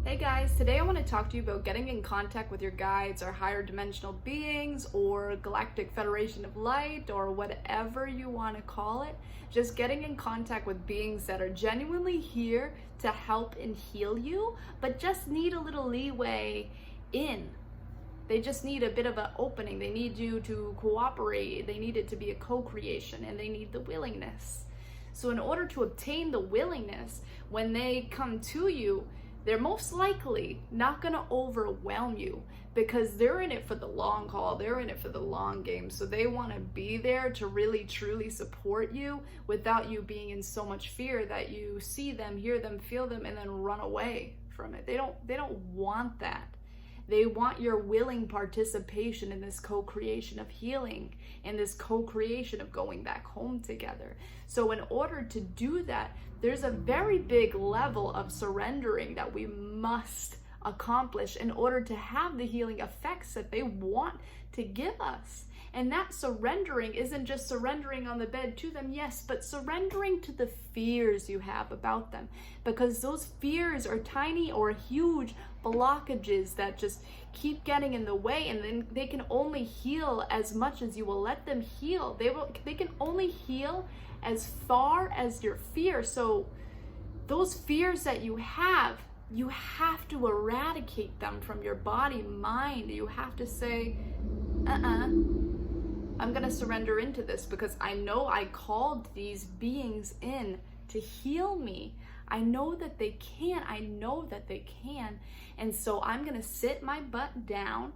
Hey guys, today I want to talk to you about getting in contact with your guides or higher dimensional beings or Galactic Federation of Light or whatever you want to call it. Just getting in contact with beings that are genuinely here to help and heal you, but just need a little leeway in. They just need a bit of an opening. They need you to cooperate. They need it to be a co-creation, and they need the willingness. So in order to obtain the willingness, when they come to you, they're most likely not going to overwhelm you because they're in it for the long haul. They're in it for the long game. So they want to be there to really, truly support you without you being in so much fear that you see them, hear them, feel them, and then run away from it. They don't want that. They want your willing participation in this co-creation of healing and this co-creation of going back home together. So in order to do that, there's a very big level of surrendering that we must accomplish in order to have the healing effects that they want to give us. And that surrendering isn't just surrendering on the bed to them, yes, but surrendering to the fears you have about them. Because those fears are tiny or huge blockages that just keep getting in the way, and then they can only heal as much as you will let them heal. They can only heal as far as your fear. So those fears that you have to eradicate them from your body, mind. You have to say, I'm going to surrender into this because I know I called these beings in to heal me. I know that they can. And so I'm going to sit my butt down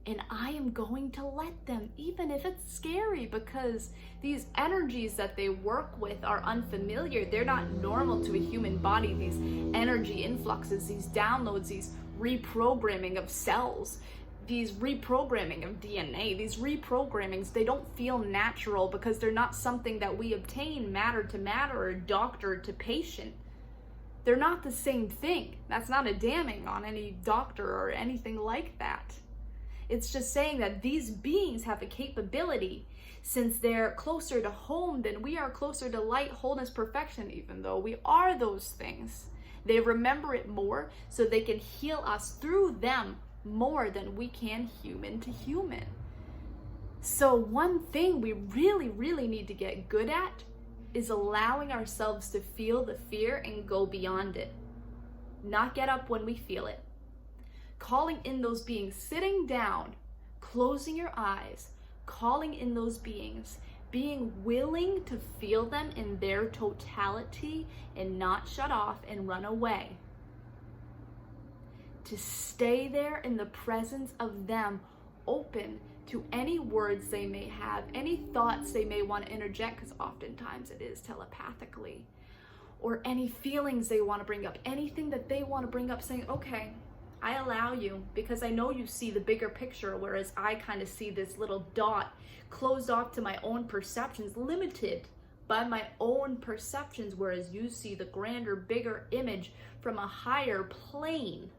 and I am going to let them, even if it's scary, because these energies that they work with are unfamiliar. They're not normal to a human body. These energy influxes, these downloads, these reprogramming of cells, these reprogramming of DNA, these reprogrammings, they don't feel natural because they're not something that we obtain matter to matter or doctor to patient. They're not the same thing. That's not a damning on any doctor or anything like that. It's just saying that these beings have a capability, since they're closer to home than we are, closer to light, wholeness, perfection, even though we are those things. They remember it more, so they can heal us through them more than we can human to human. So one thing we really, really need to get good at is allowing ourselves to feel the fear and go beyond it. Not get up when we feel it. Calling in those beings, sitting down, closing your eyes, calling in those beings, being willing to feel them in their totality and not shut off and run away. To stay there in the presence of them, open to any words they may have, any thoughts they may want to interject, because oftentimes it is telepathically, or any feelings they want to bring up, anything that they want to bring up, saying, okay, I allow you because I know you see the bigger picture, whereas I kind of see this little dot closed off to my own perceptions, limited by my own perceptions, whereas you see the grander, bigger image from a higher plane.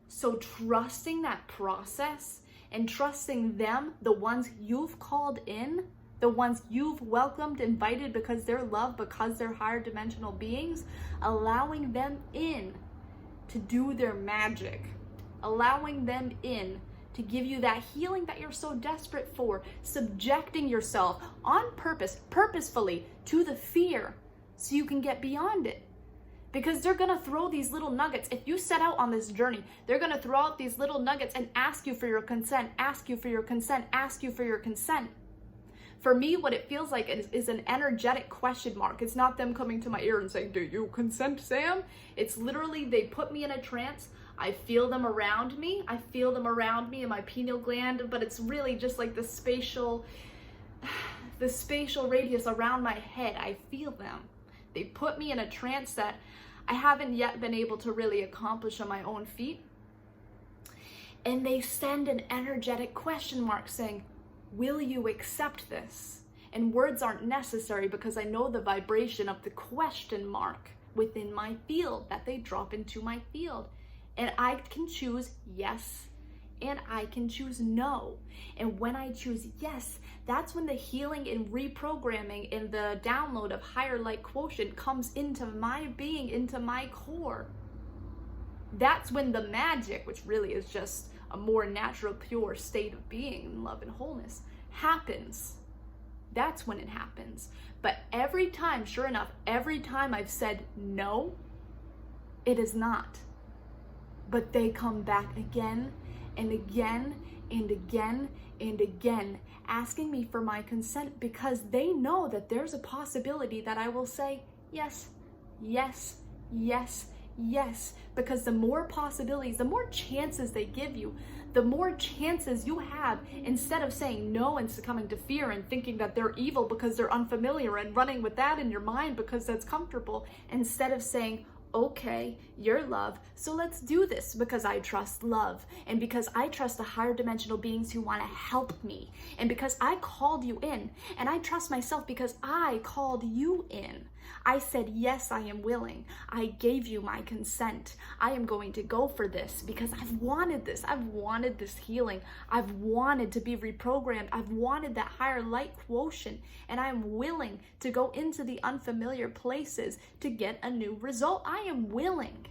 So trusting that process and trusting them, the ones you've called in, the ones you've welcomed, invited because they're loved, because they're higher dimensional beings, allowing them in to do their magic, allowing them in to give you that healing that you're so desperate for, subjecting yourself on purpose, purposefully to the fear so you can get beyond it. Because they're gonna throw these little nuggets. If you set out on this journey, they're gonna throw out these little nuggets and ask you for your consent, ask you for your consent, ask you for your consent. For me, what it feels like is an energetic question mark. It's not them coming to my ear and saying, do you consent, Sam? It's literally, they put me in a trance. I feel them around me. I feel them around me in my pineal gland, but it's really just like the spatial radius around my head. I feel them. They put me in a trance that I haven't yet been able to really accomplish on my own feet. And they send an energetic question mark saying, will you accept this? And words aren't necessary because I know the vibration of the question mark within my field, that they drop into my field. And I can choose yes, and I can choose no. And when I choose yes, that's when the healing and reprogramming and the download of higher light quotient comes into my being, into my core. That's when the magic, which really is just a more natural, pure state of being in love and wholeness, happens. That's when it happens. But every time, sure enough, every time I've said no, it is not. But they come back again and again and again and again, asking me for my consent, because they know that there's a possibility that I will say yes, yes, yes, yes. Because the more possibilities, the more chances they give you, the more chances you have, instead of saying no and succumbing to fear and thinking that they're evil because they're unfamiliar and running with that in your mind because that's comfortable, instead of saying, okay, you're love, so let's do this because I trust love, and because I trust the higher dimensional beings who want to help me, and because I called you in, and I trust myself because I called you in. I said, yes, I am willing. I gave you my consent. I am going to go for this because I've wanted this. I've wanted this healing. I've wanted to be reprogrammed. I've wanted that higher light quotient, and I am willing to go into the unfamiliar places to get a new result. I am willing.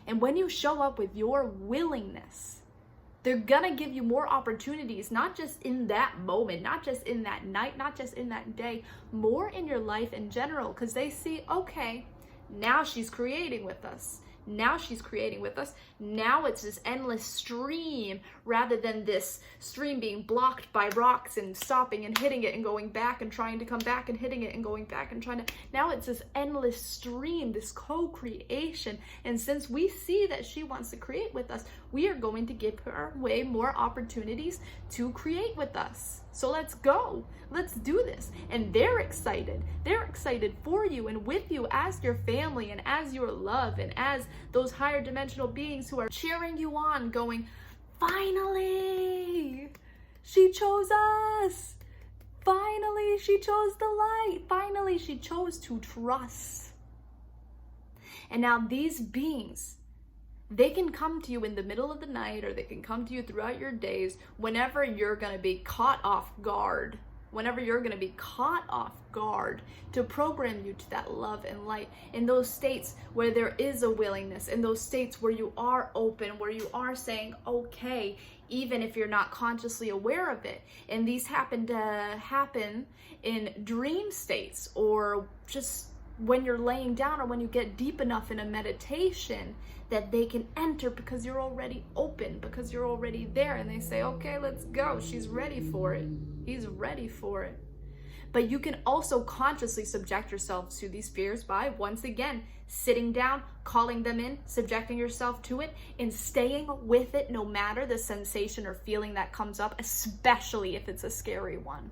And when you show up with your willingness, they're gonna give you more opportunities, not just in that moment, not just in that night, not just in that day, more in your life in general, because they see, okay, now she's creating with us. Now she's creating with us. Now it's this endless stream rather than this stream being blocked by rocks and stopping and hitting it and going back and trying to come back and hitting it and going back and trying to. Now it's this endless stream, this co-creation. And since we see that she wants to create with us, we are going to give her way more opportunities to create with us. So let's go. Let's do this. And they're excited. They're excited for you and with you as your family and as your love and as those higher dimensional beings who are cheering you on, going, finally, she chose us. Finally, she chose the light. Finally, she chose to trust. And now these beings, they can come to you in the middle of the night, or they can come to you throughout your days whenever you're going to be caught off guard. Whenever you're going to be caught off guard, to program you to that love and light in those states where there is a willingness, in those states where you are open, where you are saying okay, even if you're not consciously aware of it. And these happen in dream states, or just when you're laying down, or when you get deep enough in a meditation that they can enter, because you're already open, because you're already there, and they say, okay, let's go. She's ready for it. He's ready for it. But you can also consciously subject yourself to these fears by, once again, sitting down, calling them in, subjecting yourself to it, and staying with it no matter the sensation or feeling that comes up, especially if it's a scary one.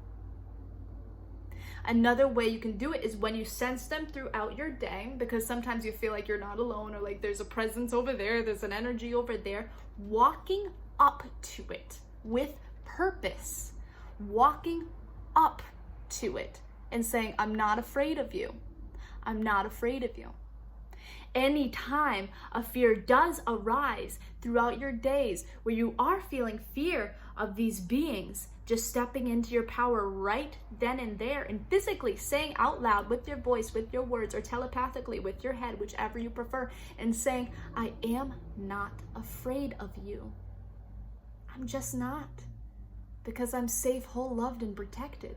Another way you can do it is when you sense them throughout your day, because sometimes you feel like you're not alone, or like there's a presence over there, there's an energy over there. Walking up to it with purpose, walking up to it and saying, I'm not afraid of you. I'm not afraid of you. Anytime a fear does arise throughout your days where you are feeling fear of these beings, just stepping into your power right then and there, and physically saying out loud with your voice, with your words, or telepathically with your head, whichever you prefer, and saying, I am not afraid of you. I'm just not. Because I'm safe, whole, loved, and protected.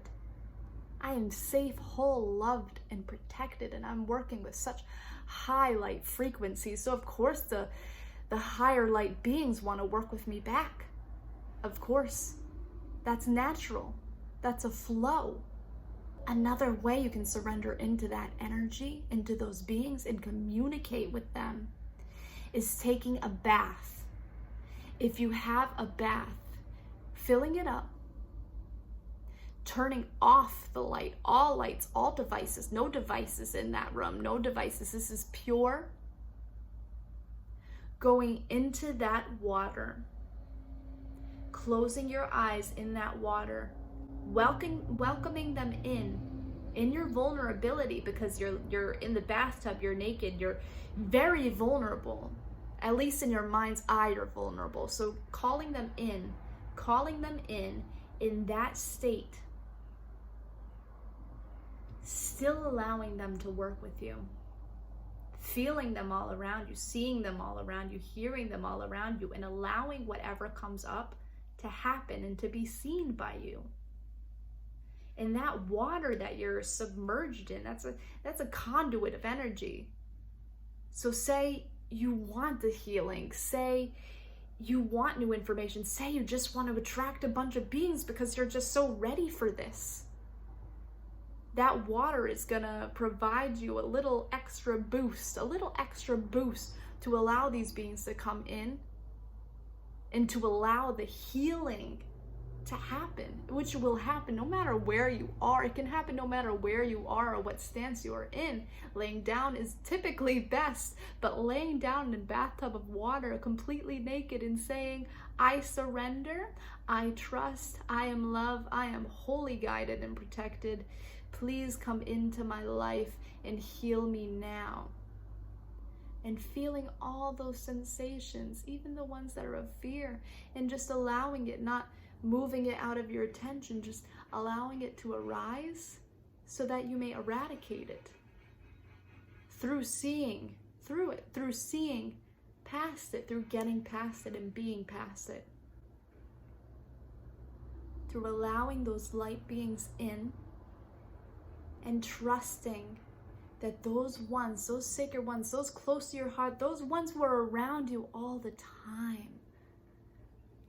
I am safe, whole, loved, and protected, and I'm working with such high light frequencies. So of course the higher light beings want to work with me back. Of course. That's natural. That's a flow. Another way you can surrender into that energy, into those beings, and communicate with them is taking a bath. If you have a bath, filling it up, turning off the light, all lights, all devices, no devices in that room, no devices. This is pure. Going into that water, closing your eyes in that water, welcoming them in your vulnerability, because you're in the bathtub, you're naked, you're very vulnerable. At least in your mind's eye, you're vulnerable. So calling them in that state, still allowing them to work with you, feeling them all around you, seeing them all around you, hearing them all around you, and allowing whatever comes up to happen and to be seen by you. And that water that you're submerged in, that's a conduit of energy. So say you want the healing, say you want new information, say you just want to attract a bunch of beings because you're just so ready for this. That water is gonna provide you a little extra boost to allow these beings to come in and to allow the healing to happen, which will happen no matter where you are. It can happen no matter where you are or what stance you are in. Laying down is typically best, but laying down in a bathtub of water completely naked and saying, I surrender, I trust, I am love, I am wholly guided and protected. Please come into my life and heal me now. And feeling all those sensations, even the ones that are of fear, and just allowing it, not moving it out of your attention, just allowing it to arise so that you may eradicate it through seeing past it, through getting past it and being past it, through allowing those light beings in and trusting that those ones, those sacred ones, those close to your heart, those ones who are around you all the time,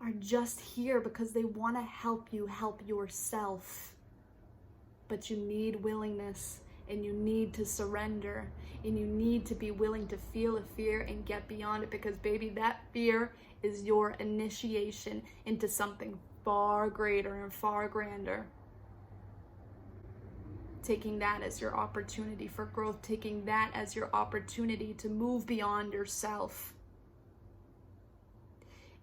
are just here because they want to help you help yourself. But you need willingness, and you need to surrender, and you need to be willing to feel the fear and get beyond it, because baby, that fear is your initiation into something far greater and far grander. Taking that as your opportunity for growth, taking that as your opportunity to move beyond yourself.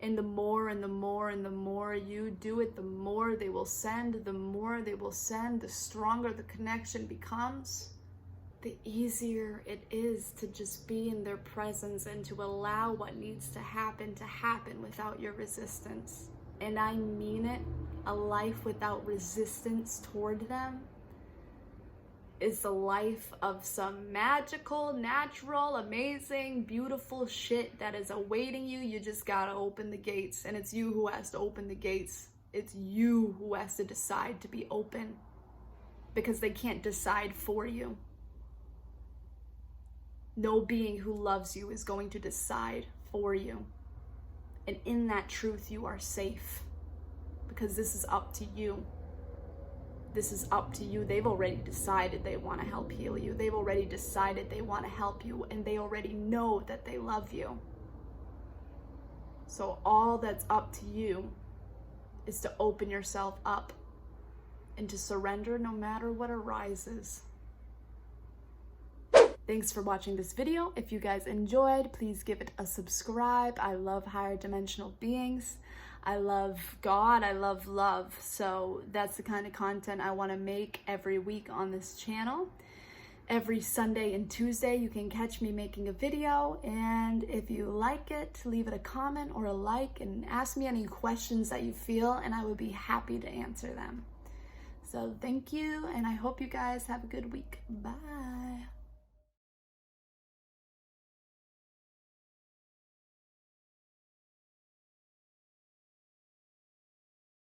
And the more and the more and the more you do it, the more they will send, the stronger the connection becomes, the easier it is to just be in their presence and to allow what needs to happen without your resistance. And I mean it, a life without resistance toward them is the life of some magical, natural, amazing, beautiful shit that is awaiting you. You just gotta open the gates, and it's you who has to open the gates. It's you who has to decide to be open, because they can't decide for you. No being who loves you is going to decide for you. And in that truth, you are safe, because this is up to you. This is up to you. They've already decided they want to help heal you. They've already decided they want to help you, and they already know that they love you. So all that's up to you is to open yourself up and to surrender no matter what arises. Thanks for watching this video. If you guys enjoyed, please give it a subscribe. I love higher dimensional beings. I love God, I love love. So that's the kind of content I want to make every week on this channel. Every Sunday and Tuesday, you can catch me making a video. And if you like it, leave it a comment or a like and ask me any questions that you feel, and I would be happy to answer them. So thank you, and I hope you guys have a good week. Bye.